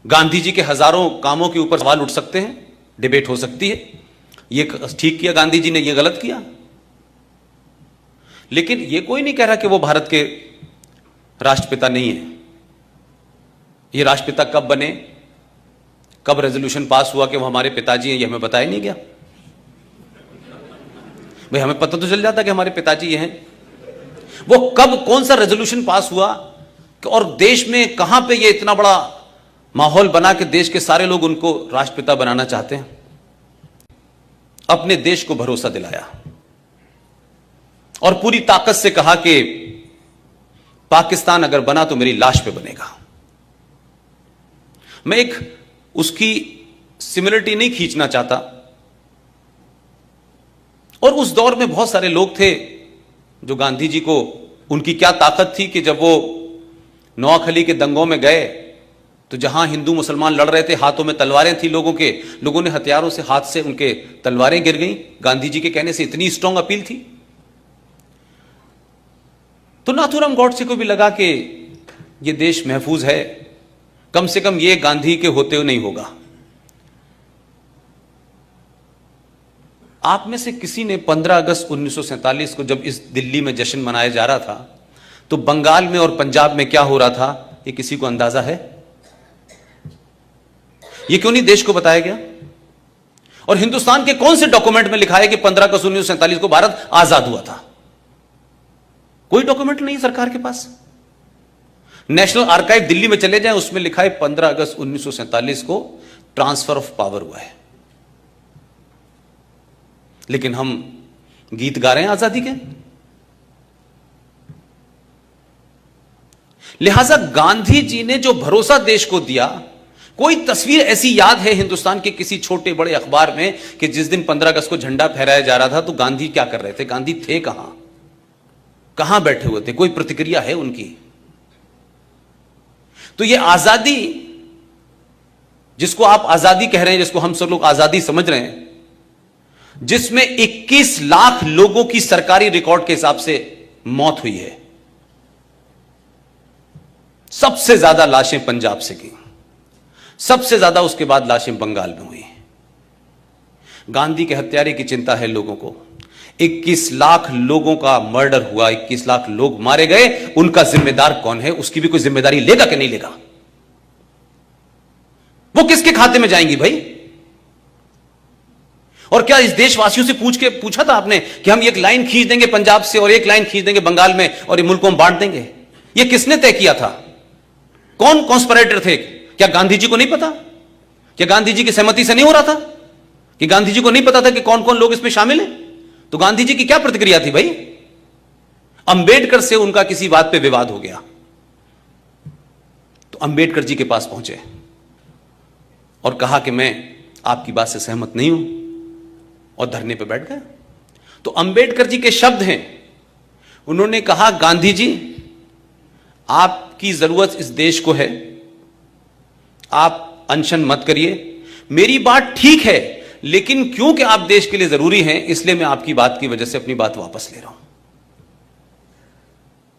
गांधी जी के हजारों कामों के ऊपर सवाल उठ सकते हैं, डिबेट हो सकती है, ये ठीक किया गांधी जी ने, ये गलत किया। लेकिन ये कोई नहीं कह रहा कि वो भारत के राष्ट्रपिता नहीं है। ये राष्ट्रपिता कब बने, कब रेजोल्यूशन पास हुआ कि वो हमारे पिताजी हैं, ये हमें बताया नहीं गया। भाई हमें पता तो चल जाता कि हमारे पिताजी ये हैं। वो कब कौन सा रेजोल्यूशन पास हुआ और देश में कहां पे ये इतना बड़ा माहौल बना कि देश के सारे लोग उनको राष्ट्रपिता बनाना चाहते हैं। अपने देश को भरोसा दिलाया और पूरी ताकत से कहा कि पाकिस्तान अगर बना तो मेरी लाश पे बनेगा। मैं एक उसकी सिमिलरिटी नहीं खींचना चाहता, और उस दौर में बहुत सारे लोग थे जो गांधी जी को, उनकी क्या ताकत थी कि जब वो नोआखली के दंगों में गए तो जहां हिंदू मुसलमान लड़ रहे थे, हाथों में तलवारें थी लोगों ने हथियारों से, हाथ से उनके तलवारें गिर गईं। गांधी जी के कहने से इतनी स्ट्रांग अपील थी। तो नाथूराम गॉडसे को भी लगा कि ये देश महफूज है, कम से कम ये गांधी के होते हुए नहीं होगा। आप में से किसी ने 15 अगस्त 1947 को जब इस दिल्ली में जश्न मनाया जा रहा था तो बंगाल में और पंजाब में क्या हो रहा था, ये किसी को अंदाजा है? ये क्यों नहीं देश को बताया गया? और हिंदुस्तान के कौन से डॉक्यूमेंट में लिखा है कि 15 अगस्त 1947 को भारत आजाद हुआ था? कोई डॉक्यूमेंट नहीं सरकार के पास। नेशनल आर्काइव दिल्ली में चले जाएं, उसमें लिखा है 15 अगस्त 1947 को ट्रांसफर ऑफ पावर हुआ है। लेकिन हम गीत गा रहे हैं आजादी के। लिहाजा गांधी जी ने जो भरोसा देश को दिया, कोई तस्वीर ऐसी याद है हिंदुस्तान के किसी छोटे बड़े अखबार में कि जिस दिन 15 अगस्त को झंडा फहराया जा रहा था तो गांधी क्या कर रहे थे, गांधी थे कहां बैठे हुए थे? कोई प्रतिक्रिया है उनकी? तो ये आजादी, जिसको आप आजादी कह रहे हैं, जिसको हम सब लोग आजादी समझ रहे हैं, जिसमें 21 लाख लोगों की सरकारी रिकॉर्ड के हिसाब से मौत हुई है, सबसे ज्यादा लाशें पंजाब से की, सबसे ज्यादा उसके बाद लाशें बंगाल में हुई। गांधी के हत्यारे की चिंता है लोगों को। 21 लाख लोगों का मर्डर हुआ, 21 लाख लोग मारे गए, उनका जिम्मेदार कौन है? उसकी भी कोई जिम्मेदारी लेगा कि नहीं लेगा? वो किसके खाते में जाएंगी भाई? और क्या इस देशवासियों से पूछा था आपने कि हम एक लाइन खींच देंगे पंजाब से और एक लाइन खींच देंगे बंगाल में और ये मुल्क को हम बांट देंगे? ये किसने तय किया था? कौन कॉन्स्पिरेटर थे? क्या गांधी जी को नहीं पता? क्या गांधी जी की सहमति से नहीं हो रहा था? कि गांधी जी को नहीं पता था कि कौन कौन लोग इसमें शामिल हैं? तो गांधी जी की क्या प्रतिक्रिया थी भाई? अंबेडकर से उनका किसी बात पे विवाद हो गया तो अंबेडकर जी के पास पहुंचे और कहा कि मैं आपकी बात से सहमत नहीं हूं, और धरने पे बैठ गए। तो अंबेडकर जी के शब्द हैं, उन्होंने कहा, गांधी जी आपकी जरूरत इस देश को है, आप अनशन मत करिए, मेरी बात ठीक है, लेकिन क्योंकि आप देश के लिए जरूरी हैं इसलिए मैं आपकी बात की वजह से अपनी बात वापस ले रहा हूं।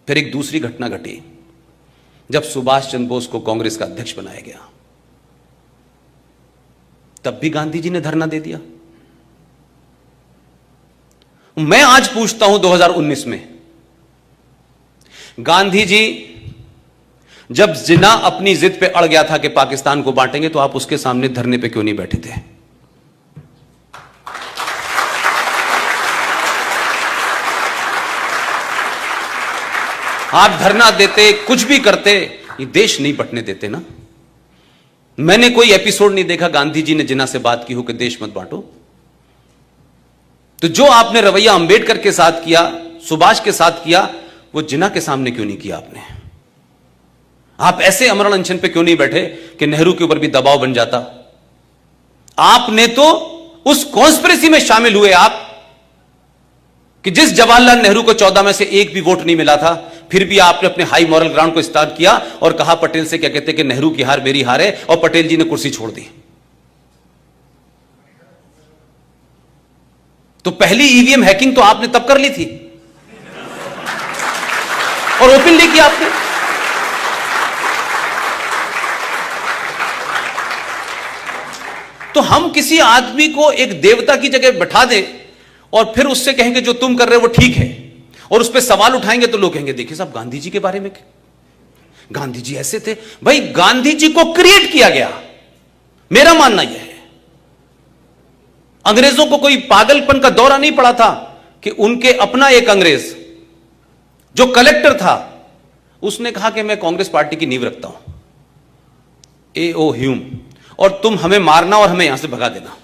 फिर एक दूसरी घटना घटी जब सुभाष चंद्र बोस को कांग्रेस का अध्यक्ष बनाया गया, तब भी गांधी जी ने धरना दे दिया। मैं आज पूछता हूं 2019 में, गांधी जी जब जिन्ना अपनी जिद पे अड़ गया था कि पाकिस्तान को बांटेंगे, तो आप उसके सामने धरने पे क्यों नहीं बैठे थे? आप धरना देते, कुछ भी करते, ये देश नहीं बंटने देते ना। मैंने कोई एपिसोड नहीं देखा गांधी जी ने जिन्ना से बात की हो कि देश मत बांटो। तो जो आपने रवैया अंबेडकर के साथ किया, सुभाष के साथ किया, वो जिन्ना के सामने क्यों नहीं किया आपने? आप ऐसे अमरण अनशन पे क्यों नहीं बैठे कि नेहरू के ऊपर भी दबाव बन जाता? आपने तो उस कॉन्स्पिरेसी में शामिल हुए आप कि जिस जवाहरलाल नेहरू को 14 में से एक भी वोट नहीं मिला था, फिर भी आपने अपने हाई मॉरल ग्राउंड को स्टार्ट किया और कहा पटेल से, क्या कहते कि नेहरू की हार मेरी हार है, और पटेल जी ने कुर्सी छोड़ दी। तो पहली ईवीएम हैकिंग तो आपने तब कर ली थी और ओपनली किया आपने। तो हम किसी आदमी को एक देवता की जगह बैठा दें और फिर उससे कहेंगे जो तुम कर रहे हो वो ठीक है, और उस पर सवाल उठाएंगे तो लोग कहेंगे देखिए साहब गांधी जी के बारे में, गांधी जी ऐसे थे। भाई गांधी जी को क्रिएट किया गया, मेरा मानना यह है। अंग्रेजों को कोई पागलपन का दौरा नहीं पड़ा था कि उनके अपना एक अंग्रेज जो कलेक्टर था उसने कहा कि मैं कांग्रेस पार्टी की नींव रखता हूं, A.O. ह्यूम, और तुम हमें मारना और हमें यहां से भगा देना।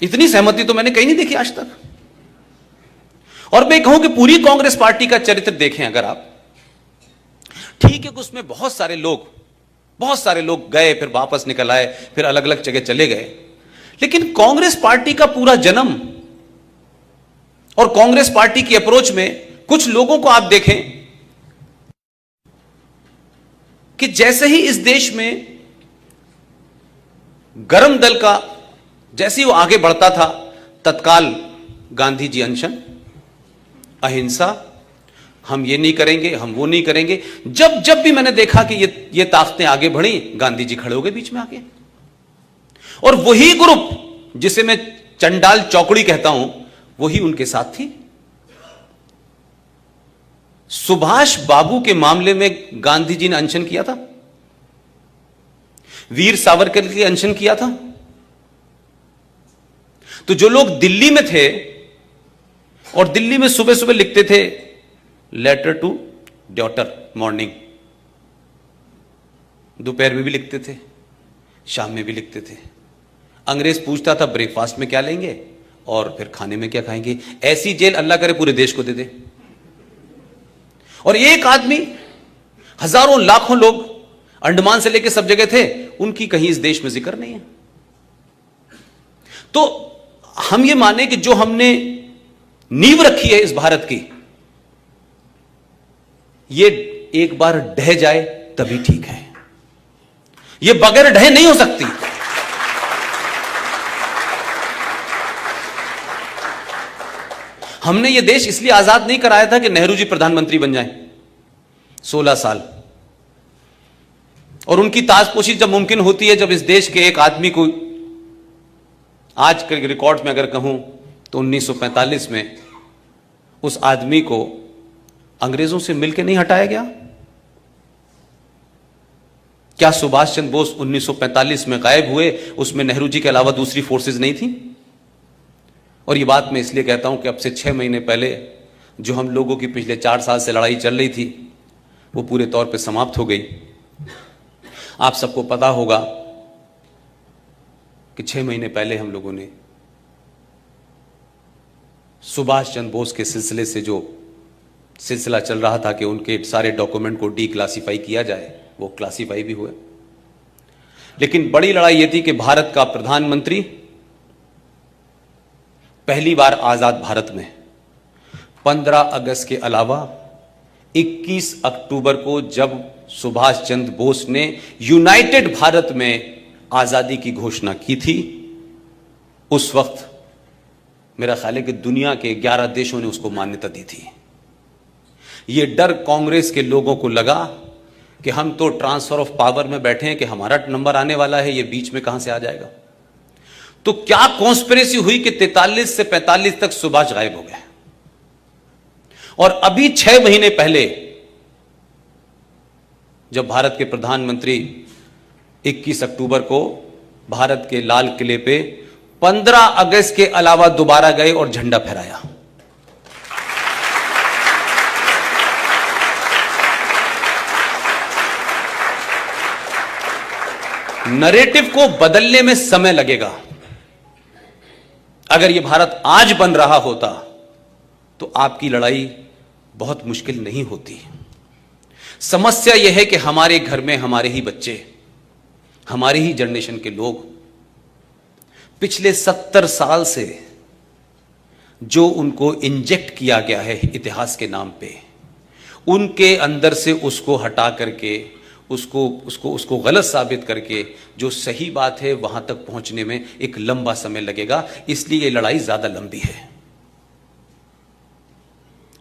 इतनी सहमति तो मैंने कहीं नहीं देखी आज तक। और मैं कहूं कि पूरी कांग्रेस पार्टी का चरित्र देखें अगर आप, ठीक है कि उसमें बहुत सारे लोग गए, फिर वापस निकल आए, फिर अलग अलग जगह चले गए, लेकिन कांग्रेस पार्टी का पूरा जन्म और कांग्रेस पार्टी की अप्रोच में कुछ लोगों को आप देखें कि जैसे ही इस देश में गरम दल का जैसे ही वो आगे बढ़ता था, तत्काल गांधी जी अनशन, अहिंसा, हम ये नहीं करेंगे, हम वो नहीं करेंगे। जब भी मैंने देखा कि ये ताकतें आगे बढ़ी, गांधी जी खड़े हो गए बीच में आके। और वही ग्रुप जिसे मैं चंडाल चौकड़ी कहता हूं, वही उनके साथ थी। सुभाष बाबू के मामले में गांधी जी ने अनशन किया था, वीर सावरकर के लिए अनशन किया था। तो जो लोग दिल्ली में थे और दिल्ली में सुबह सुबह लिखते थे लेटर टू डॉटर मॉर्निंग, दोपहर में भी लिखते थे, शाम में भी लिखते थे। अंग्रेज पूछता था ब्रेकफास्ट में क्या लेंगे और फिर खाने में क्या खाएंगे। ऐसी जेल अल्लाह करे पूरे देश को दे दे। और एक आदमी, हजारों लाखों लोग अंडमान से लेकर सब जगह थे, उनकी कहीं इस देश में जिक्र नहीं है। तो हम ये माने कि जो हमने नींव रखी है इस भारत की, ये एक बार ढह जाए तभी ठीक है, ये बगैर ढहे नहीं हो सकती। हमने ये देश इसलिए आजाद नहीं कराया था कि नेहरू जी प्रधानमंत्री बन जाएं 16 साल, और उनकी ताजपोशी जब मुमकिन होती है जब इस देश के एक आदमी को, आज के रिकॉर्ड में अगर कहूं तो 1945 में उस आदमी को अंग्रेजों से मिलकर नहीं हटाया गया। क्या सुभाष चंद्र बोस 1945 में गायब हुए, उसमें नेहरू जी के अलावा दूसरी फोर्सेस नहीं थी? और ये बात मैं इसलिए कहता हूं कि अब से 6 महीने पहले जो हम लोगों की पिछले 4 साल से लड़ाई चल रही थी, वो पूरे तौर पे समाप्त हो गई। आप सबको पता होगा कि 6 महीने पहले हम लोगों ने सुभाष चंद्र बोस के सिलसिले से जो सिलसिला चल रहा था कि उनके सारे डॉक्यूमेंट को डीक्लासिफाई किया जाए, वो क्लासिफाई भी हुए। लेकिन बड़ी लड़ाई यह थी कि भारत का प्रधानमंत्री पहली बार आजाद भारत में 15 अगस्त के अलावा 21 अक्टूबर को जब सुभाष चंद्र बोस ने यूनाइटेड भारत में आजादी की घोषणा की थी, उस वक्त मेरा ख्याल है कि दुनिया के 11 देशों ने उसको मान्यता दी थी। यह डर कांग्रेस के लोगों को लगा कि हम तो ट्रांसफर ऑफ पावर में बैठे हैं कि हमारा नंबर आने वाला है, ये बीच में कहां से आ जाएगा। तो क्या कॉन्स्पिरेसी हुई कि 43 से 45 तक सुभाष गायब हो गए, और अभी 6 महीने पहले जब भारत के प्रधानमंत्री 21 अक्टूबर को भारत के लाल किले पे 15 अगस्त के अलावा दोबारा गए और झंडा फहराया। नरेटिव को बदलने में समय लगेगा। अगर यह भारत आज बन रहा होता तो आपकी लड़ाई बहुत मुश्किल नहीं होती। समस्या यह है कि हमारे घर में हमारे ही बच्चे, हमारी ही जनरेशन के लोग पिछले 70 साल से जो उनको इंजेक्ट किया गया है इतिहास के नाम पे, उनके अंदर से उसको हटा करके उसको गलत साबित करके जो सही बात है वहां तक पहुंचने में एक लंबा समय लगेगा। इसलिए यह लड़ाई ज्यादा लंबी है।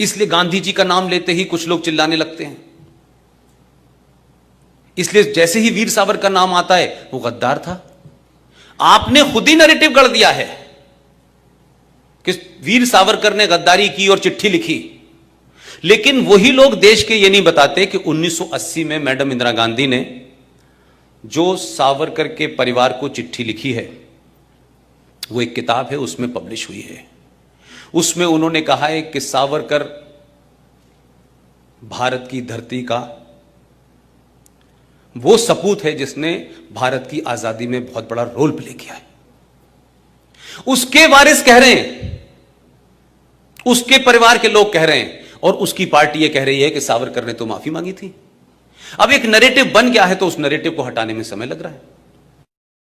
इसलिए गांधी जी का नाम लेते ही कुछ लोग चिल्लाने लगते हैं। इसलिए जैसे ही वीर सावरकर का नाम आता है, वो गद्दार था, आपने खुद ही नैरेटिव गढ़ दिया है कि वीर सावरकर ने गद्दारी की और चिट्ठी लिखी, लेकिन वही लोग देश के ये नहीं बताते कि 1980 में मैडम इंदिरा गांधी ने जो सावरकर के परिवार को चिट्ठी लिखी है, वो एक किताब है, उसमें पब्लिश हुई है। उसमें उन्होंने कहा है कि सावरकर भारत की धरती का वो सपूत है जिसने भारत की आजादी में बहुत बड़ा रोल प्ले किया है। उसके वारिस कह रहे हैं, उसके परिवार के लोग कह रहे हैं, और उसकी पार्टी ये कह रही है कि सावरकर ने तो माफी मांगी थी। अब एक नैरेटिव बन गया है तो उस नैरेटिव को हटाने में समय लग रहा है।